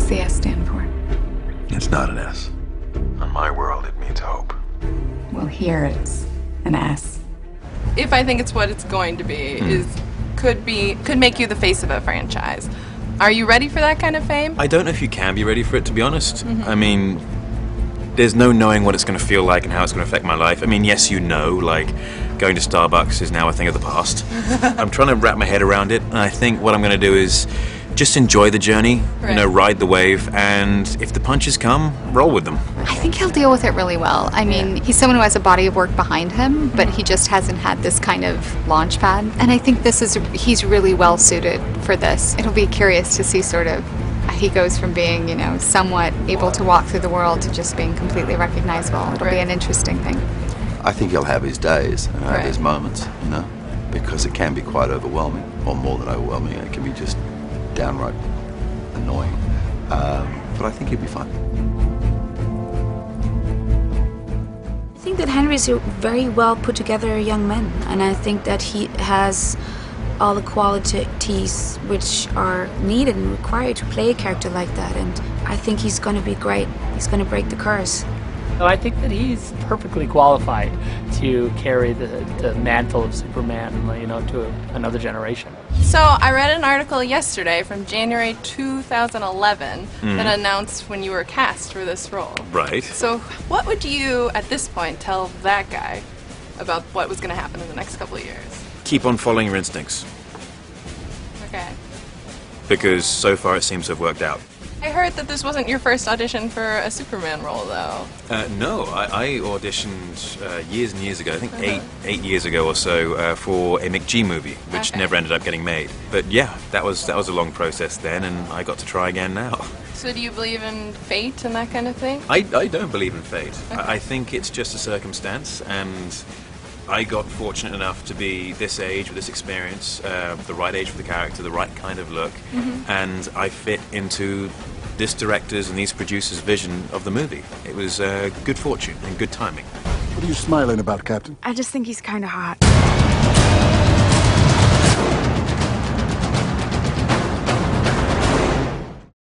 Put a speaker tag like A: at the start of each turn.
A: What's the S stand for?
B: It's not an S. On my world, it means hope.
A: Well, here it's an S.
C: If I think it's what it's going to be, could make you the face of a franchise. Are you ready for that kind of fame?
D: I don't know if you can be ready for it, to be honest. I mean, there's no knowing what it's going to feel like and how it's going to affect my life. I mean, yes, you know, like, going to Starbucks is now a thing of the past. I'm trying to wrap my head around it, and I think what I'm going to do is just enjoy the journey, you know, ride the wave, and if the punches come, roll with them.
A: I think he'll deal with it really well. I mean, he's someone who has a body of work behind him, but he just hasn't had this kind of launch pad. And I think he's really well suited for this. It'll be curious to see sort of he goes from being, you know, somewhat able to walk through the world to just being completely recognizable. It'll be an interesting thing.
B: I think he'll have his days and have his moments, you know, because it can be quite overwhelming, or more than overwhelming. It can be just downright annoying. But I think he'll be fine.
E: I think that Henry's a very well put together young man, and I think that he has all the qualities which are needed and required to play a character like that, and I think he's going to be great. He's going to break the curse.
F: I think that he's perfectly qualified to carry the mantle of Superman, you know, to another generation.
C: So I read an article yesterday from January 2011 that announced when you were cast for this role.
D: Right.
C: So what would you, at this point, tell that guy about what was going to happen in the next couple of years?
D: Keep on following your instincts.
C: Okay.
D: Because so far it seems to have worked out.
C: I heard that this wasn't your first audition for a Superman role, though.
D: No, I auditioned years and years ago, I think eight years ago or so, for a McG movie, which never ended up getting made. But yeah, that was a long process then, and I got to try again now.
C: So do you believe in fate and that kind of thing?
D: I don't believe in fate. I think it's just a circumstance, and I got fortunate enough to be this age with this experience, the right age for the character, the right kind of look, and I fit into this director's and these producers' vision of the movie. It was good fortune and good timing.
G: What are you smiling about, Captain?
E: I just think he's kind of hot.